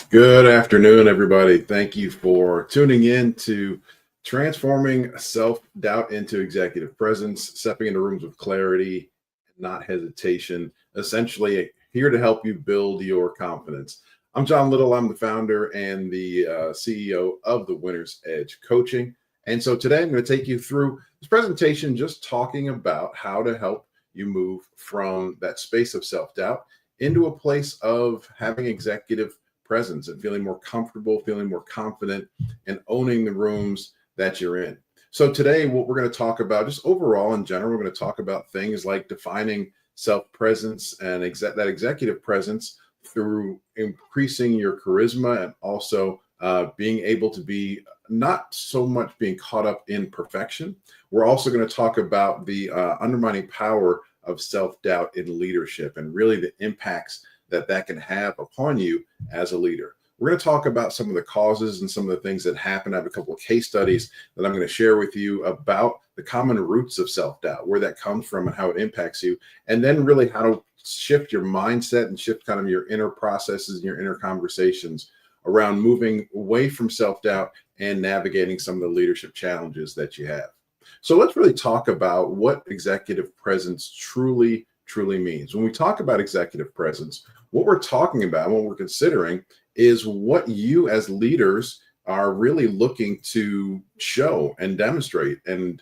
Good afternoon, everybody. Thank you for tuning in to transforming self-doubt into executive presence, stepping into rooms with clarity, not hesitation. Essentially, here to help you build your confidence. I'm John Little. I'm the founder and the CEO of the Winner's Edge Coaching. And so today I'm going to take you through this presentation just talking about how to help you move from that space of self-doubt into a place of having executive presence and feeling more comfortable, feeling more confident, and owning the rooms that you're in. So today, what we're going to talk about, just overall in general, we're going to talk about things like defining self-presence and that executive presence through increasing your charisma and also being able to be not so much being caught up in perfection. We're also going to talk about the undermining power of self-doubt in leadership and really the impacts that can have upon you as a leader. We're going to talk about some of the causes and some of the things that happen. I have a couple of case studies that I'm going to share with you about the common roots of self-doubt, where that comes from and how it impacts you, and then really how to shift your mindset and shift kind of your inner processes and your inner conversations around moving away from self-doubt and navigating some of the leadership challenges that you have. So let's really talk about what executive presence truly means. When we talk about executive presence, what we're talking about, what we're considering is what you as leaders are really looking to show and demonstrate and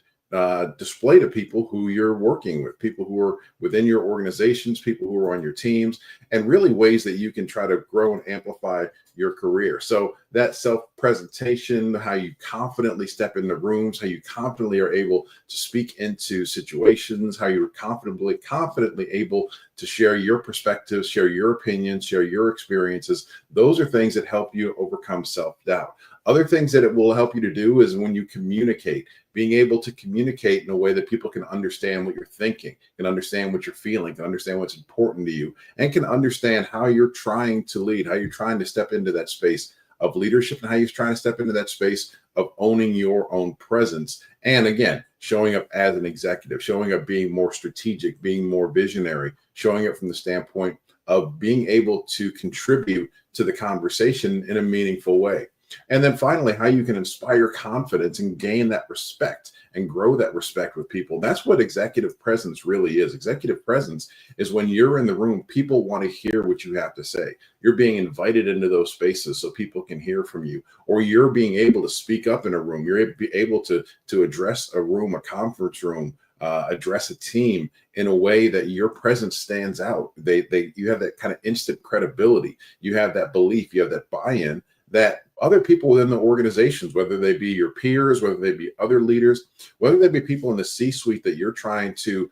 display to people who you're working with, people who are within your organizations, people who are on your teams, and really ways that you can try to grow and amplify your career. So that self-presentation, how you confidently step into rooms, how you confidently are able to speak into situations, how you're confidently able to share your perspectives, share your opinions, share your experiences. Those are things that help you overcome self-doubt. Other things that it will help you to do is when you communicate, being able to communicate in a way that people can understand what you're thinking, can understand what you're feeling, can understand what's important to you, and can understand how you're trying to lead, how you're trying to step into that space of leadership, and how you're trying to step into that space of owning your own presence. And again, showing up as an executive, showing up being more strategic, being more visionary, showing up from the standpoint of being able to contribute to the conversation in a meaningful way. And then finally, how you can inspire confidence and gain that respect and grow that respect with people. That's what executive presence really is. Executive presence is when you're in the room, people want to hear what you have to say. You're being invited into those spaces so people can hear from you, or you're being able to speak up in a room. You're able to address a room, a conference room, address a team in a way that your presence stands out. You have that kind of instant credibility. You have that belief. You have that buy-in that other people within the organizations, whether they be your peers, whether they be other leaders, whether they be people in the C-suite that you're trying to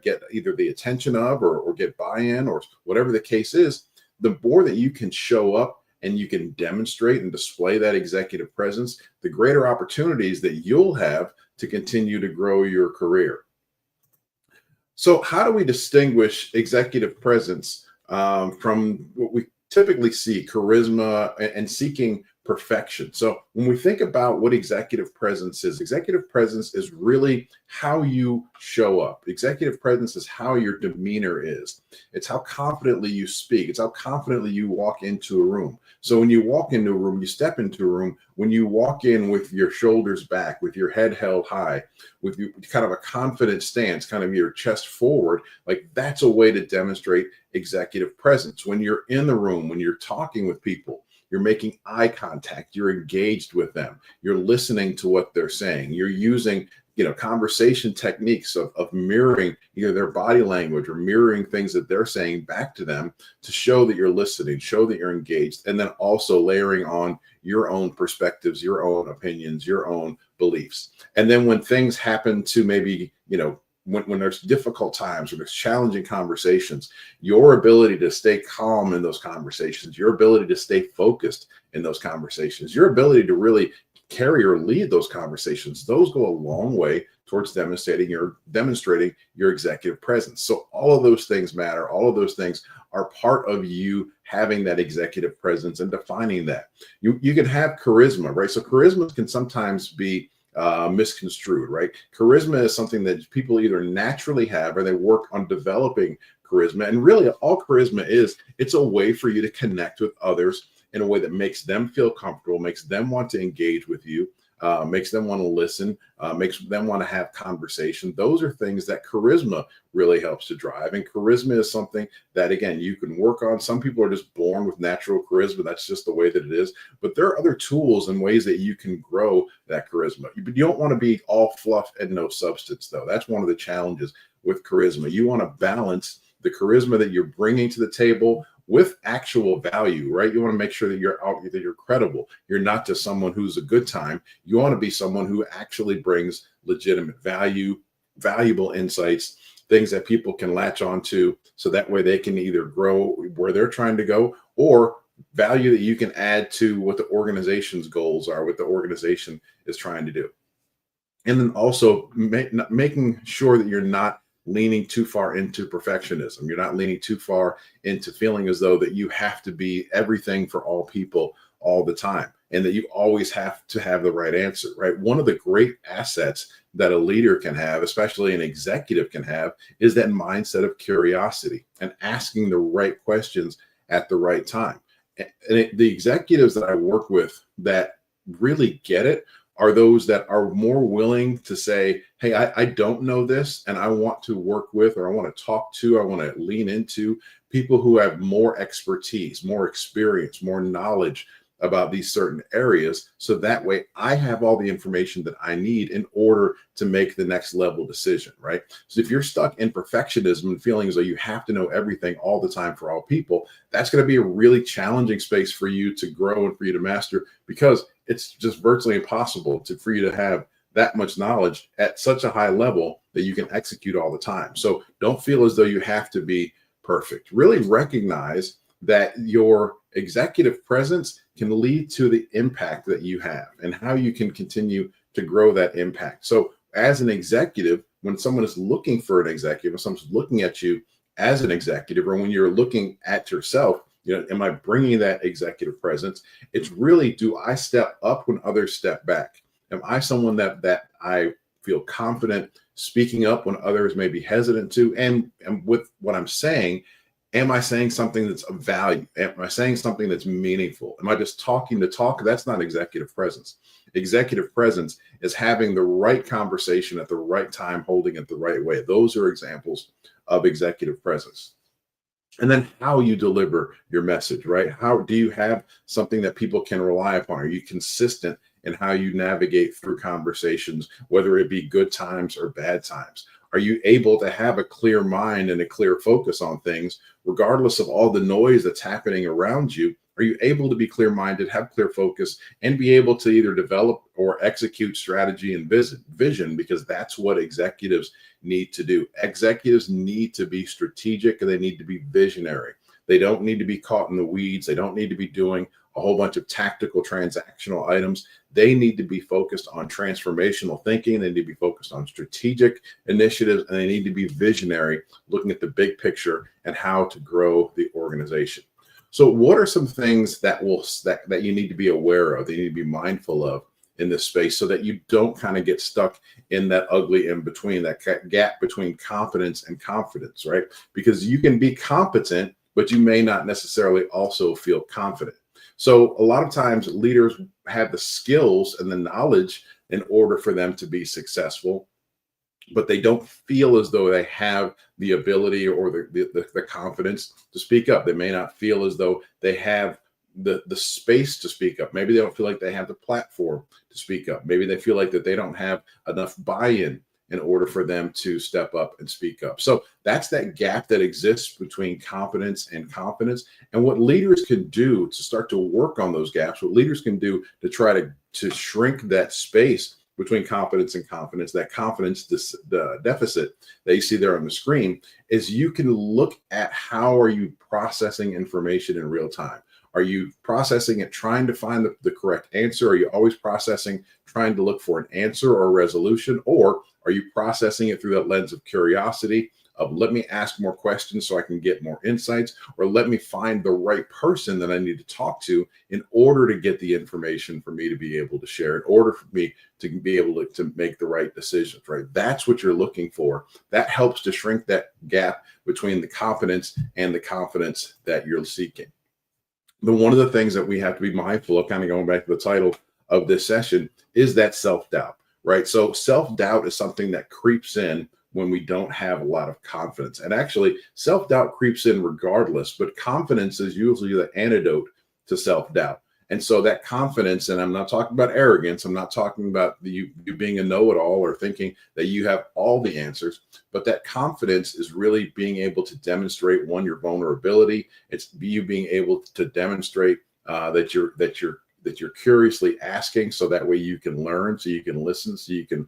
get either the attention of or get buy-in or whatever the case is, the more that you can show up and you can demonstrate and display that executive presence, the greater opportunities that you'll have to continue to grow your career. So how do we distinguish executive presence from what we typically see, charisma and seeking perfection? So when we think about what executive presence is really how you show up. Executive presence is how your demeanor is. It's how confidently you speak. It's how confidently you walk into a room. So when you walk into a room, you step into a room, when you walk in with your shoulders back, with your head held high, with kind of a confident stance, kind of your chest forward, like that's a way to demonstrate executive presence. When you're in the room, when you're talking with people, you're making eye contact, you're engaged with them, you're listening to what they're saying, you're using conversation techniques of mirroring either their body language or mirroring things that they're saying back to them to show that you're listening, show that you're engaged, and then also layering on your own perspectives, your own opinions, your own beliefs. And then when things happen to maybe, when there's difficult times or there's challenging conversations, your ability to stay calm in those conversations, your ability to stay focused in those conversations, your ability to really carry or lead those conversations, those go a long way towards demonstrating your executive presence. So all of those things matter. All of those things are part of you having that executive presence and defining that. You can have charisma, right? So charisma can sometimes be misconstrued, right? Charisma is something that people either naturally have or they work on developing charisma. And really all charisma is, it's a way for you to connect with others in a way that makes them feel comfortable, makes them want to engage with you, makes them want to listen, makes them want to have conversation. Those are things that charisma really helps to drive. And charisma is something that, again, you can work on. Some people are just born with natural charisma. That's just the way that it is. But there are other tools and ways that you can grow that charisma. You don't want to be all fluff and no substance, though. That's one of the challenges with charisma. You want to balance the charisma that you're bringing to the table with actual value, right? You want to make sure that you're credible. You're not just someone who's a good time. You want to be someone who actually brings legitimate value, valuable insights, things that people can latch onto, so that way they can either grow where they're trying to go, or value that you can add to what the organization's goals are, what the organization is trying to do. And then also making sure that you're not leaning too far into perfectionism. You're not leaning too far into feeling as though that you have to be everything for all people all the time, and that you always have to have the right answer, right? One of the great assets that a leader can have, especially an executive can have, is that mindset of curiosity and asking the right questions at the right time. And the executives that I work with that really get it are those that are more willing to say, hey, I don't know this, and I want to work with, or I want to talk to, I want to lean into people who have more expertise, more experience, more knowledge about these certain areas. So that way I have all the information that I need in order to make the next level decision, right? So if you're stuck in perfectionism and feeling as though you have to know everything all the time for all people, that's going to be a really challenging space for you to grow and for you to master, because it's just virtually impossible for you to have that much knowledge at such a high level that you can execute all the time. So don't feel as though you have to be perfect. Really recognize that your executive presence can lead to the impact that you have and how you can continue to grow that impact. So as an executive, when someone is looking for an executive, when someone's looking at you as an executive, or when you're looking at yourself, am I bringing that executive presence? It's really, do I step up when others step back? Am I someone that I feel confident speaking up when others may be hesitant to? And with what I'm saying, am I saying something that's of value? Am I saying something that's meaningful? Am I just talking to talk? That's not executive presence. Executive presence is having the right conversation at the right time, holding it the right way. Those are examples of executive presence. And then how you deliver your message, right? How do you have something that people can rely upon? Are you consistent in how you navigate through conversations, whether it be good times or bad times? Are you able to have a clear mind and a clear focus on things, regardless of all the noise that's happening around you? Are you able to be clear-minded, have clear focus, and be able to either develop or execute strategy and vision? Because that's what executives need to do. Executives need to be strategic, and they need to be visionary. They don't need to be caught in the weeds. They don't need to be doing a whole bunch of tactical transactional items. They need to be focused on transformational thinking. They need to be focused on strategic initiatives, and they need to be visionary, looking at the big picture and how to grow the organization. So what are some things that you need to be aware of, that you need to be mindful of in this space, so that you don't kind of get stuck in that ugly in between, that gap between confidence and confidence, right? Because you can be competent, but you may not necessarily also feel confident. So a lot of times leaders have the skills and the knowledge in order for them to be successful, but they don't feel as though they have the ability or the confidence to speak up. They may not feel as though they have the space to speak up. Maybe they don't feel like they have the platform to speak up. Maybe they feel like that they don't have enough buy-in in order for them to step up and speak up. So that's that gap that exists between competence and confidence. And what leaders can do to start to work on those gaps, what leaders can do to try to shrink that space between competence and confidence, that confidence the deficit that you see there on the screen, is you can look at how are you processing information in real time. Are you processing it trying to find the correct answer? Are you always processing trying to look for an answer or a resolution? Or are you processing it through that lens of curiosity, of let me ask more questions so I can get more insights, or let me find the right person that I need to talk to in order to get the information for me to be able to share, in order for me to be able to make the right decisions, right? That's what you're looking for. That helps to shrink that gap between the competence and the confidence that you're seeking. one of the things that we have to be mindful of, kind of going back to the title of this session, is that self-doubt, right? So self-doubt is something that creeps in when we don't have a lot of confidence. And actually, self-doubt creeps in regardless, but confidence is usually the antidote to self-doubt. And so that confidence, and I'm not talking about arrogance, I'm not talking about you being a know-it-all or thinking that you have all the answers, but that confidence is really being able to demonstrate, one, your vulnerability. It's you being able to demonstrate that you're curiously asking, so that way you can learn, so you can listen, so you can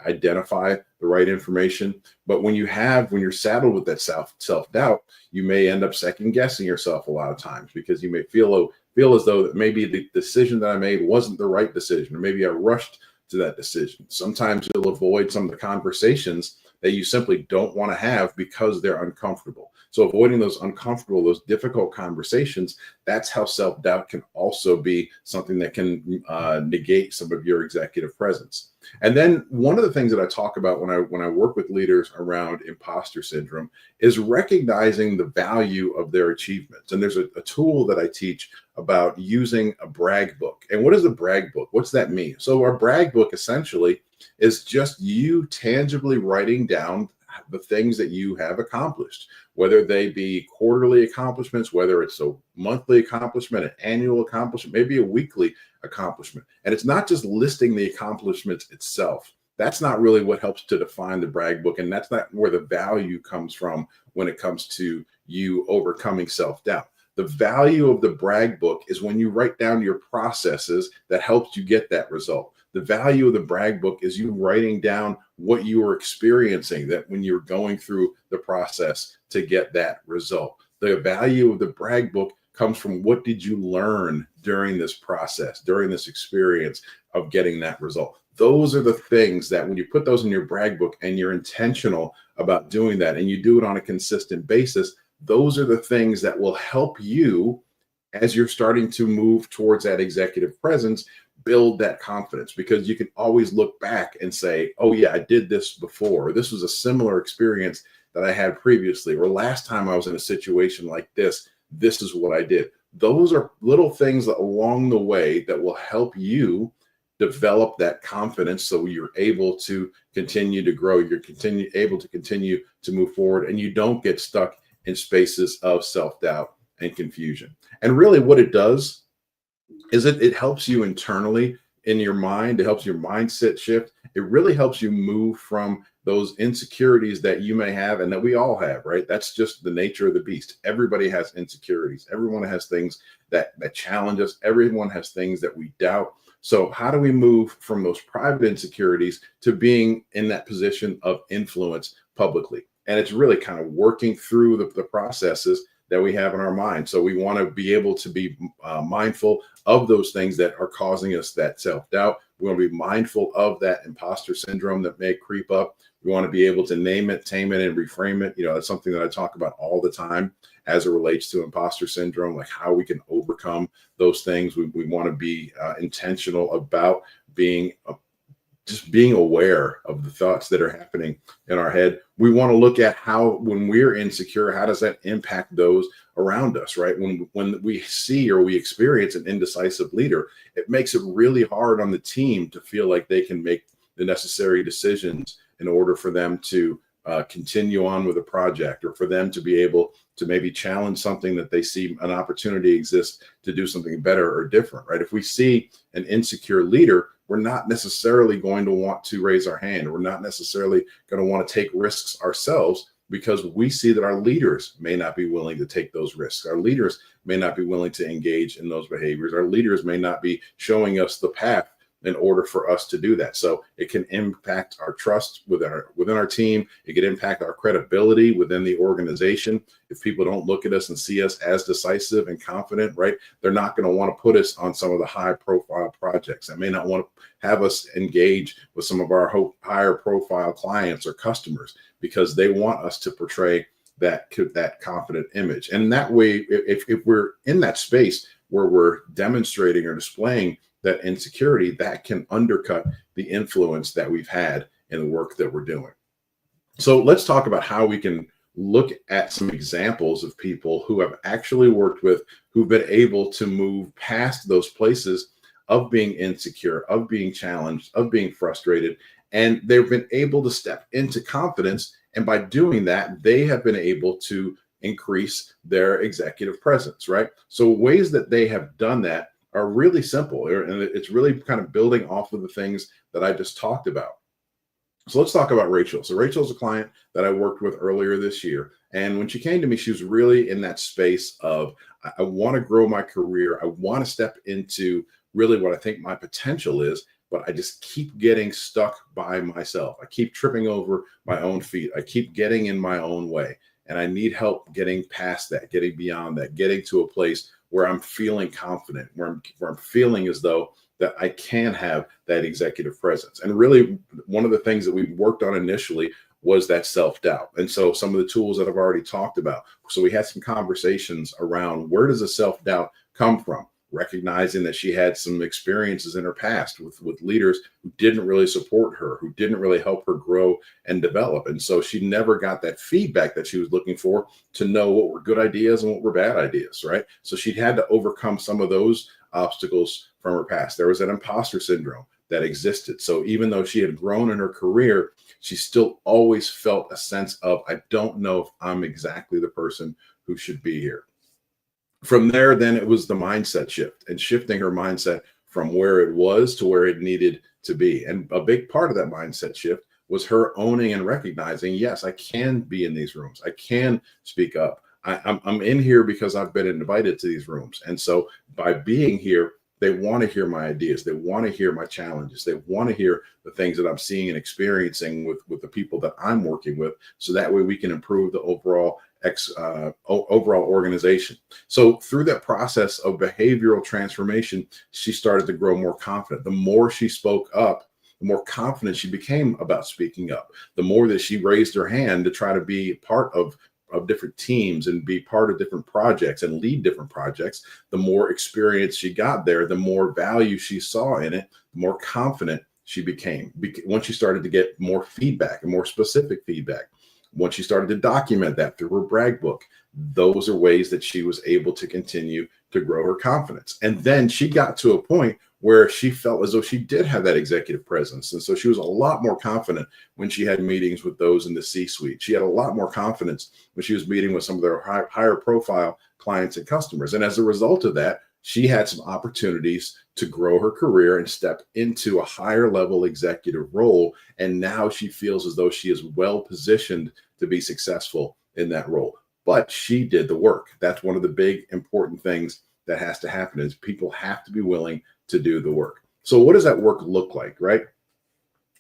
identify the right information. But when you're saddled with that self-doubt, you may end up second guessing yourself a lot of times, because you may feel as though that maybe the decision that I made wasn't the right decision, or maybe I rushed to that decision. Sometimes you'll avoid some of the conversations that you simply don't want to have because they're uncomfortable. So avoiding those difficult conversations, that's how self-doubt can also be something that can negate some of your executive presence. And then one of the things that I talk about when I work with leaders around imposter syndrome is recognizing the value of their achievements. And there's a tool that I teach about using a brag book. And what is a brag book? What's that mean? So our brag book essentially is just you tangibly writing down the things that you have accomplished, whether they be quarterly accomplishments, whether it's a monthly accomplishment, an annual accomplishment, maybe a weekly accomplishment. And it's not just listing the accomplishments itself. That's not really what helps to define the brag book. And that's not where the value comes from when it comes to you overcoming self-doubt. The value of the brag book is when you write down your processes that helped you get that result. The value of the brag book is you writing down what you were experiencing, that when you're going through the process to get that result. The value of the brag book comes from what did you learn during this process, during this experience of getting that result. Those are the things that when you put those in your brag book and you're intentional about doing that and you do it on a consistent basis, those are the things that will help you as you're starting to move towards that executive presence, build that confidence, because you can always look back and say, oh yeah, I did this before. This was a similar experience that I had previously, or last time I was in a situation like this is what I did. Those are little things that along the way that will help you develop that confidence, so you're able to continue to grow, able to continue to move forward, and you don't get stuck in spaces of self-doubt and confusion. And really what it does is it helps you internally in your mind. It helps your mindset shift. It really helps you move from those insecurities that you may have and that we all have, right? That's just the nature of the beast. Everybody has insecurities. Everyone has things that challenge us. Everyone has things that we doubt. So how do we move from those private insecurities to being in that position of influence publicly? And it's really kind of working through the processes that we have in our mind. So we want to be able to be mindful of those things that are causing us that self-doubt. We want to be mindful of that imposter syndrome that may creep up. We want to be able to name it, tame it, and reframe it. That's something that I talk about all the time as it relates to imposter syndrome, like how we can overcome those things. We want to be intentional about just being aware of the thoughts that are happening in our head. We want to look at how, when we're insecure, how does that impact those around us, right? When we see or we experience an indecisive leader, it makes it really hard on the team to feel like they can make the necessary decisions in order for them to continue on with a project, or for them to be able to maybe challenge something that they see an opportunity exists to do something better or different, right? If we see an insecure leader, we're not necessarily going to want to raise our hand. We're not necessarily going to want to take risks ourselves, because we see that our leaders may not be willing to take those risks. Our leaders may not be willing to engage in those behaviors. Our leaders may not be showing us the path in order for us to do that. So it can impact our trust within our team. It can impact our credibility within the organization. If people don't look at us and see us as decisive and confident, right, they're not going to want to put us on some of the high profile projects. They may not want to have us engage with some of our higher profile clients or customers, because they want us to portray that confident image. And that way, if we're in that space where we're demonstrating or displaying that insecurity, that can undercut the influence that we've had in the work that we're doing. So let's talk about how we can look at some examples of people who have actually worked with, who've been able to move past those places of being insecure, of being challenged, of being frustrated, and they've been able to step into confidence. And by doing that, they have been able to increase their executive presence, right? So ways that they have done that are really simple. And it's really kind of building off of the things that I just talked about. So let's talk about Rachel. So Rachel's a client that I worked with earlier this year. And when she came to me, she was really in that space of, I want to grow my career. I want to step into really what I think my potential is, but I just keep getting stuck by myself. I keep tripping over my own feet. I keep getting in my own way. And I need help getting past that, getting beyond that, getting to a place where I'm feeling confident, where I'm feeling as though that I can have that executive presence. And really, one of the things that we worked on initially was that self-doubt. And so some of the tools that I've already talked about. So we had some conversations around, where does the self-doubt come from? Recognizing that she had some experiences in her past with leaders who didn't really support her, who didn't really help her grow and develop. And so she never got that feedback that she was looking for to know what were good ideas and what were bad ideas, right? So she had to overcome some of those obstacles from her past. There was that imposter syndrome that existed. So even though she had grown in her career, she still always felt a sense of, I don't know if I'm exactly the person who should be here. From there, then it was the mindset shift and shifting her mindset from where it was to where it needed to be. And a big part of that mindset shift was her owning and recognizing, yes, I can be in these rooms. I can speak up. I'm in here because I've been invited to these rooms. And so by being here, they want to hear my ideas. They want to hear my challenges. They want to hear the things that I'm seeing and experiencing with the people that I'm working with. So that way we can improve the overall overall organization. So through that process of behavioral transformation, she started to grow more confident. The more she spoke up, the more confident she became about speaking up. The more that she raised her hand to try to be part of different teams and be part of different projects and lead different projects, the more experience she got there, the more value she saw in it, the more confident she became. Once she started to get more feedback and more specific feedback, once she started to document that through her brag book, those are ways that she was able to continue to grow her confidence. And then she got to a point where she felt as though she did have that executive presence. And so she was a lot more confident when she had meetings with those in the C-suite. She had a lot more confidence when she was meeting with some of their higher profile clients and customers. And as a result of that, she had some opportunities to grow her career and step into a higher level executive role. And now she feels as though she is well positioned to be successful in that role. But she did the work. That's one of the big important things that has to happen, is people have to be willing to do the work. So what does that work look like, right?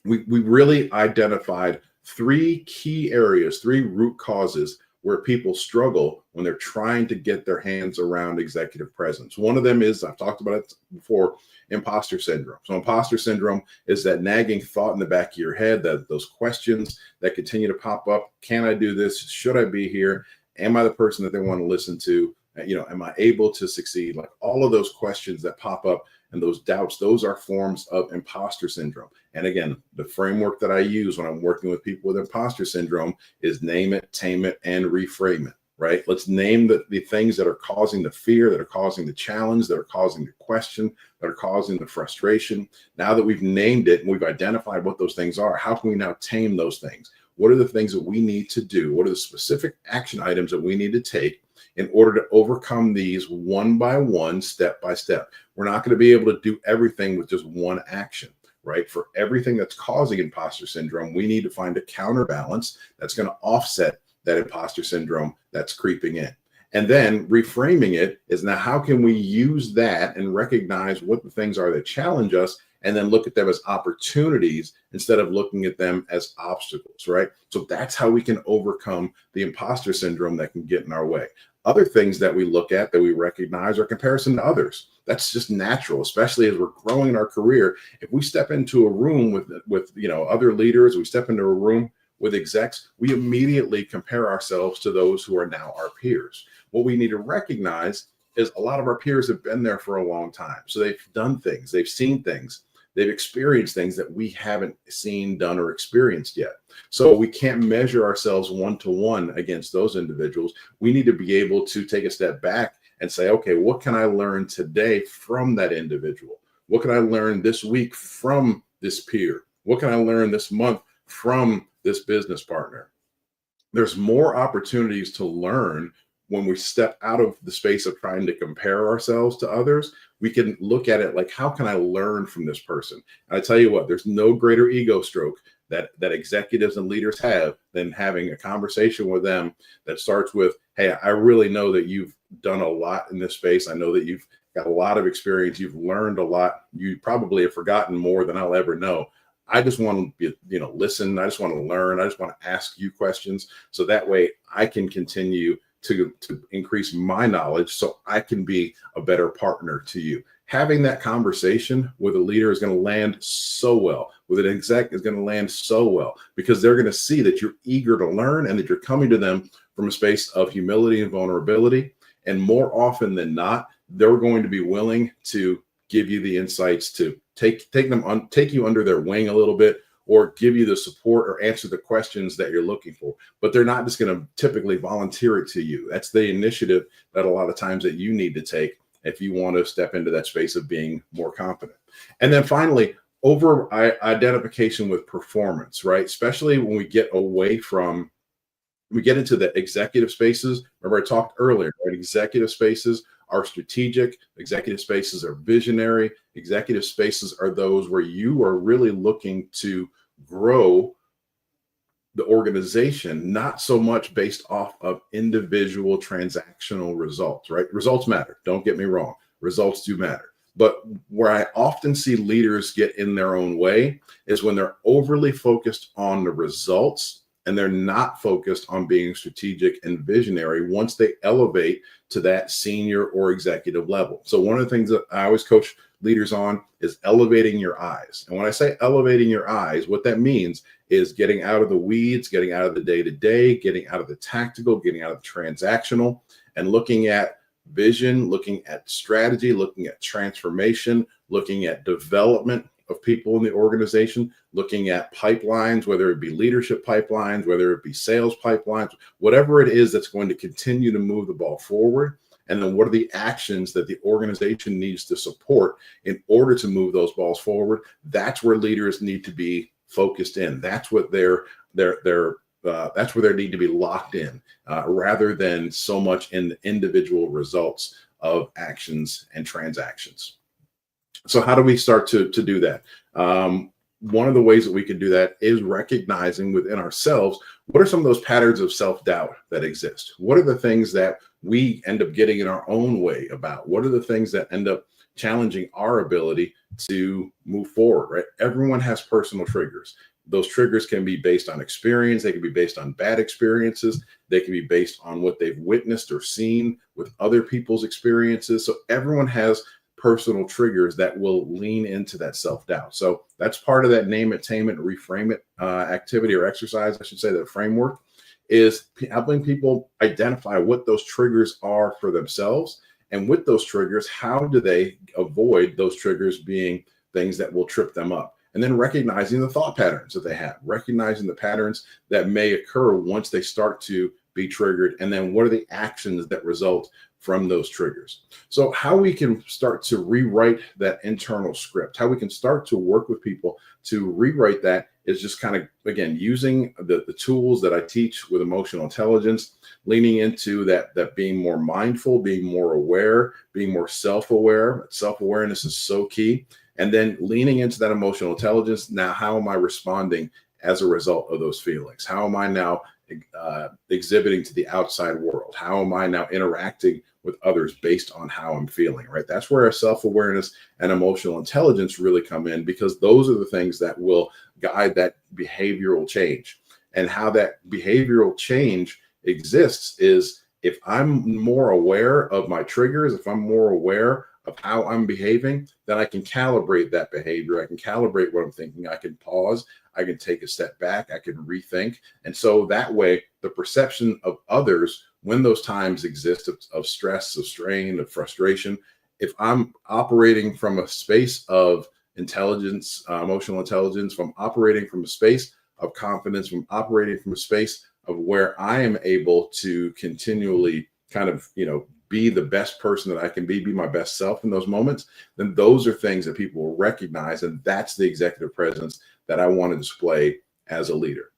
We really identified three key areas, three root causes where people struggle when they're trying to get their hands around executive presence. One of them is, I've talked about it before, imposter syndrome. So imposter syndrome is that nagging thought in the back of your head, that those questions that continue to pop up. Can I do this? Should I be here? Am I the person that they want to listen to? Am I able to succeed? Like all of those questions that pop up and those doubts, those are forms of imposter syndrome. And again, the framework that I use when I'm working with people with imposter syndrome is name it, tame it, and reframe it, right? Let's name the things that are causing the fear, that are causing the challenge, that are causing the question, that are causing the frustration. Now that we've named it and we've identified what those things are, how can we now tame those things? What are the things that we need to do? What are the specific action items that we need to take in order to overcome these one by one, step by step? We're not going to be able to do everything with just one action, right? For everything that's causing imposter syndrome, we need to find a counterbalance that's going to offset that imposter syndrome that's creeping in. And then reframing it is, now how can we use that and recognize what the things are that challenge us, and then look at them as opportunities instead of looking at them as obstacles, right? So that's how we can overcome the imposter syndrome that can get in our way. Other things that we look at, that we recognize, are comparison to others. That's just natural, especially as we're growing in our career. If we step into a room with other leaders, we step into a room with execs, we immediately compare ourselves to those who are now our peers. What we need to recognize is a lot of our peers have been there for a long time. So they've done things, they've seen things They've experienced things that we haven't seen, done, or experienced yet. So we can't measure ourselves one-to-one against those individuals. We need to be able to take a step back and say, okay, what can I learn today from that individual? What can I learn this week from this peer? What can I learn this month from this business partner? There's more opportunities to learn when we step out of the space of trying to compare ourselves to others. We can look at it like, how can I learn from this person? And I tell you what, there's no greater ego stroke that executives and leaders have than having a conversation with them that starts with, hey, I really know that you've done a lot in this space. I know that you've got a lot of experience. You've learned a lot. You probably have forgotten more than I'll ever know. I just want to, listen. I just want to learn. I just want to ask you questions. So that way I can continue to increase my knowledge so I can be a better partner to you. Having that conversation with a leader is going to land so well. With an exec is going to land so well, because they're going to see that you're eager to learn and that you're coming to them from a space of humility and vulnerability. And more often than not, they're going to be willing to give you the insights to take you under their wing a little bit, or give you the support or answer the questions that you're looking for. But they're not just going to typically volunteer it to you. That's the initiative that a lot of times that you need to take if you want to step into that space of being more confident. And then finally, over identification with performance, right? Especially when we get into the executive spaces. Remember I talked earlier, right? Executive spaces are strategic. Executive spaces are visionary. Executive spaces are those where you are really looking to grow the organization, not so much based off of individual transactional results, right? Results matter. Don't get me wrong. Results do matter. But where I often see leaders get in their own way is when they're overly focused on the results and they're not focused on being strategic and visionary once they elevate to that senior or executive level. So one of the things that I always coach leaders on is elevating your eyes. And when I say elevating your eyes, what that means is getting out of the weeds, getting out of the day-to-day, getting out of the tactical, getting out of the transactional, and looking at vision, looking at strategy, looking at transformation, looking at development of people in the organization, looking at pipelines, whether it be leadership pipelines, whether it be sales pipelines, whatever it is that's going to continue to move the ball forward. And then what are the actions that the organization needs to support in order to move those balls forward? That's where leaders need to be focused in. That's what that's where they need to be locked in, rather than so much in the individual results of actions and transactions. So how do we start to do that? One of the ways that we can do that is recognizing within ourselves, what are some of those patterns of self-doubt that exist? What are the things that we end up getting in our own way about? What are the things that end up challenging our ability to move forward, right? Everyone has personal triggers. Those triggers can be based on experience. They can be based on bad experiences. They can be based on what they've witnessed or seen with other people's experiences. So everyone has personal triggers that will lean into that self-doubt. So that's part of that name it, tame it, reframe it activity or exercise, I should say, that framework is helping people identify what those triggers are for themselves. And with those triggers, how do they avoid those triggers being things that will trip them up? And then recognizing the thought patterns that they have, recognizing the patterns that may occur once they start to be triggered. And then what are the actions that result from those triggers? So how we can start to rewrite that internal script, how we can start to work with people to rewrite that is just kind of, again, using the tools that I teach with emotional intelligence, leaning into that being more mindful, being more aware, being more self-aware. Self-awareness is so key. And then leaning into that emotional intelligence. Now, how am I responding as a result of those feelings? How am I now exhibiting to the outside world? How am I now interacting with others based on how I'm feeling, right? That's where our self-awareness and emotional intelligence really come in, because those are the things that will guide that behavioral change. And how that behavioral change exists is if I'm more aware of my triggers, if I'm more aware of how I'm behaving, then I can calibrate that behavior. I can calibrate what I'm thinking. I can pause. I can take a step back. I can rethink. And so that way, the perception of others, when those times exist of stress, of strain, of frustration, if I'm operating from a space of intelligence, emotional intelligence, from operating from a space of confidence, from operating from a space of where I am able to continually kind of, be the best person that I can be my best self in those moments, then those are things that people will recognize. And that's the executive presence that I want to display as a leader.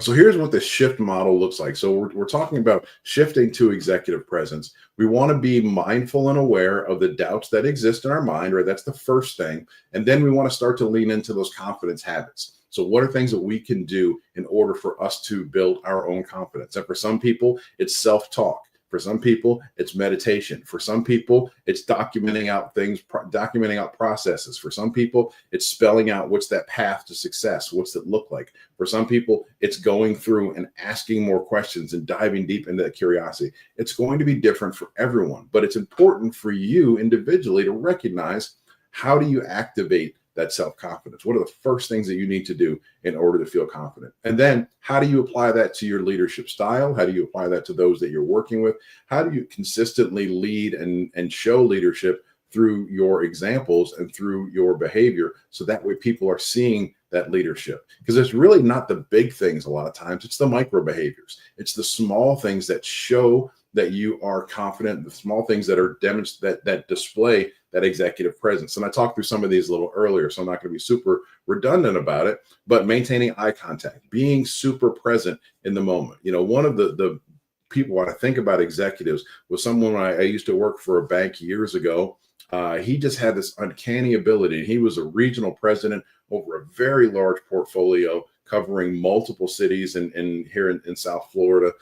So here's what the shift model looks like. So we're talking about shifting to executive presence. We want to be mindful and aware of the doubts that exist in our mind, right? That's the first thing. And then we want to start to lean into those confidence habits. So what are things that we can do in order for us to build our own confidence? And for some people, it's self-talk. For some people, it's meditation. For some people, it's documenting out things, documenting out processes. For some people, it's spelling out what's that path to success. What's it look like? For some people, it's going through and asking more questions and diving deep into that curiosity. It's going to be different for everyone, but it's important for you individually to recognize, how do you activate that self-confidence? What are the first things that you need to do in order to feel confident? And then how do you apply that to your leadership style? How do you apply that to those that you're working with? How do you consistently lead and show leadership through your examples and through your behavior, so that way people are seeing that leadership? Because it's really not the big things a lot of times, it's the micro behaviors. It's the small things that show that you are confident, the small things that are that display that executive presence. And I talked through some of these a little earlier, so I'm not going to be super redundant about it, but maintaining eye contact, being super present in the moment. One of the people, when I think about executives, was someone I used to work for a bank years ago. He just had this uncanny ability. He was a regional president over a very large portfolio covering multiple cities and here in South Florida.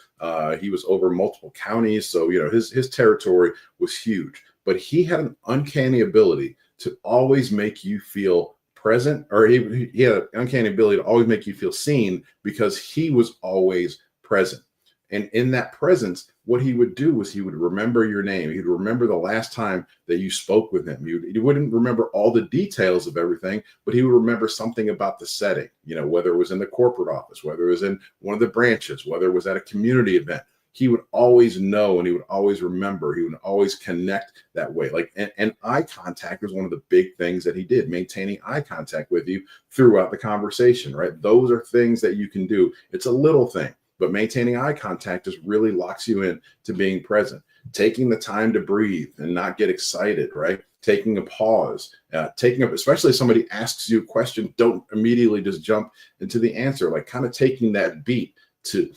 He was over multiple counties. So, his territory was huge, but he had an uncanny ability to always make you feel present, or he had an uncanny ability to always make you feel seen, because he was always present. And in that presence, what he would do was he would remember your name. He'd remember the last time that you spoke with him. He wouldn't remember all the details of everything, but he would remember something about the setting, whether it was in the corporate office, whether it was in one of the branches, whether it was at a community event. He would always know, and he would always remember. He would always connect that way. And eye contact was one of the big things that he did, maintaining eye contact with you throughout the conversation, right? Those are things that you can do. It's a little thing, but maintaining eye contact just really locks you in to being present. Taking the time to breathe and not get excited, right? Taking a pause, especially if somebody asks you a question, don't immediately just jump into the answer, like kind of taking that beat to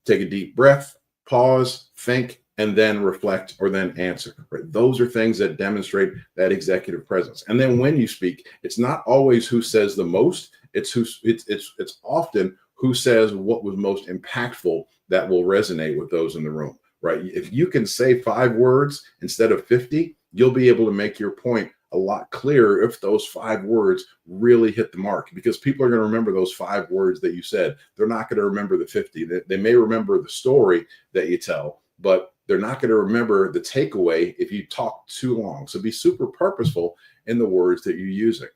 take a deep breath, pause, think, and then reflect, or then answer. Right? Those are things that demonstrate that executive presence. And then when you speak, it's not always who says the most. It's often who says what was most impactful that will resonate with those in the room. Right? If you can say 5 words instead of 50, you'll be able to make your point a lot clearer if those 5 words really hit the mark, because people are going to remember those 5 words that you said. They're not going to remember the 50. They may remember the story that you tell, but they're not going to remember the takeaway if you talk too long. So be super purposeful in the words that you're using.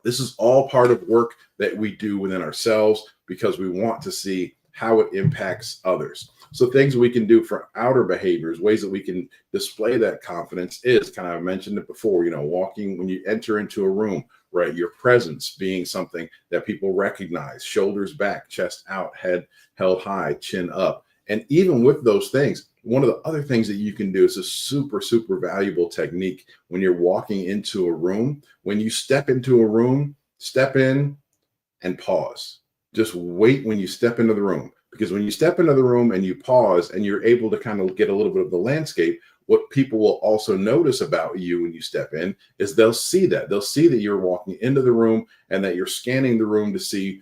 This is all part of work that we do within ourselves, because we want to see how it impacts others. So things we can do for outer behaviors, ways that we can display that confidence is, kind of, I mentioned it before, walking when you enter into a room, right? Your presence being something that people recognize, shoulders back, chest out, head held high, chin up. And even with those things, one of the other things that you can do is a super, super valuable technique when you're walking into a room. When you step into a room, step in and pause. Just wait when you step into the room. Because when you step into the room and you pause and you're able to kind of get a little bit of the landscape, what people will also notice about you when you step in is they'll see that. They'll see that you're walking into the room and that you're scanning the room to see,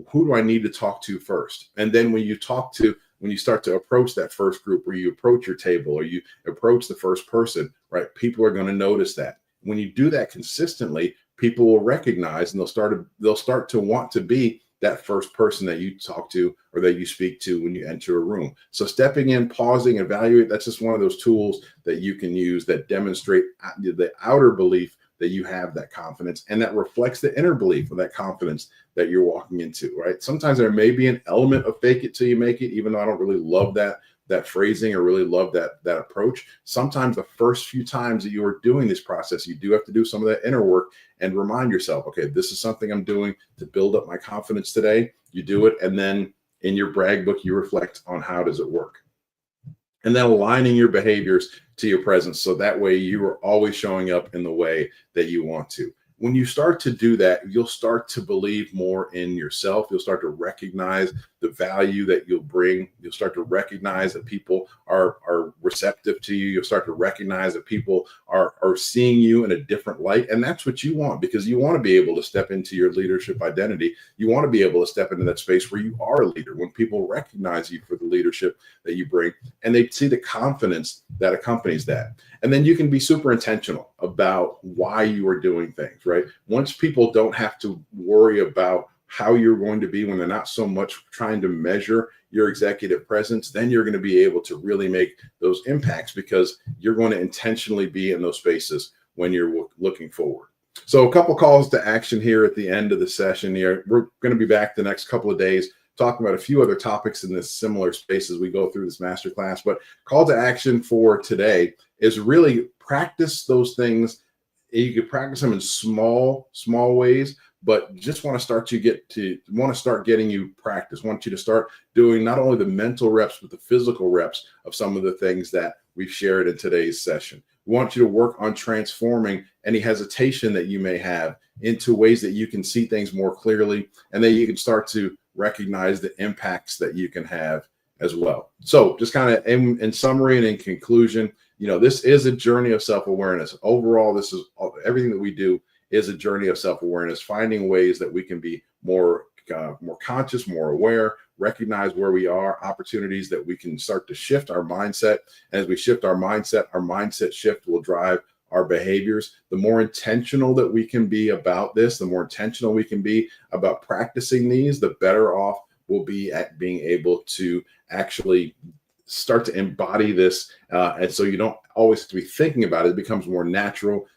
who do I need to talk to first? And then when you start to approach that first group, or you approach your table, or you approach the first person, right? People are going to notice that. When you do that consistently, people will recognize, and they'll start to want to be that first person that you talk to or that you speak to when you enter a room. So stepping in, pausing, evaluate, that's just one of those tools that you can use that demonstrate the outer belief that you have that confidence, and that reflects the inner belief of that confidence that you're walking into, right? Sometimes there may be an element of fake it till you make it, even though I don't really love that, that phrasing. I really love that approach. Sometimes the first few times that you are doing this process, you do have to do some of that inner work and remind yourself, okay, this is something I'm doing to build up my confidence today. You do it, and then in your brag book, you reflect on how does it work. And then aligning your behaviors to your presence. So that way you are always showing up in the way that you want to. When you start to do that, you'll start to believe more in yourself. You'll start to recognize the value that you'll bring. You'll start to recognize that people are receptive to you. You'll start to recognize that people are seeing you in a different light. And that's what you want, because you want to be able to step into your leadership identity. You want to be able to step into that space where you are a leader, when people recognize you for the leadership that you bring, and they see the confidence that accompanies that. And then you can be super intentional about why you are doing things, right? Once people don't have to worry about how you're going to be, when they're not so much trying to measure your executive presence, then you're going to be able to really make those impacts, because you're going to intentionally be in those spaces when you're looking forward. So a couple calls to action here at the end of the session here. We're going to be back the next couple of days talking about a few other topics in this similar space as we go through this masterclass. But call to action for today is really practice those things. You can practice them in small ways, but just want to start getting you practice. Want you to start doing not only the mental reps, but the physical reps of some of the things that we've shared in today's session. We want you to work on transforming any hesitation that you may have into ways that you can see things more clearly, and then you can start to recognize the impacts that you can have as well. So just kind of in summary and in conclusion, this is a journey of self-awareness. Overall, this is everything that we do is a journey of self-awareness, finding ways that we can be more conscious, more aware, recognize where we are, opportunities that we can start to shift our mindset. And as we shift our mindset shift will drive our behaviors. The more intentional that we can be about this, the more intentional we can be about practicing these, the better off we'll be at being able to actually start to embody this. And so you don't always have to be thinking about it. It becomes more natural.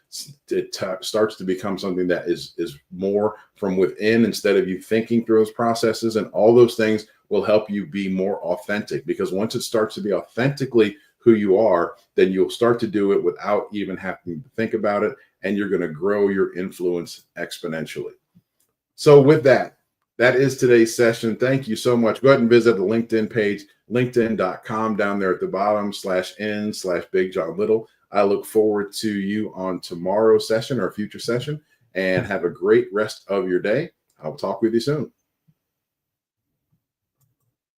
It starts to become something that is more from within, instead of you thinking through those processes. And all those things will help you be more authentic, because once it starts to be authentically who you are, then you'll start to do it without even having to think about it. And you're going to grow your influence exponentially. So with that is today's session. Thank you so much. Go ahead and visit the LinkedIn page, linkedin.com, down there at the bottom, /n/Big John Little. I look forward to you on tomorrow's session or future session, and have a great rest of your day. I will talk with you soon.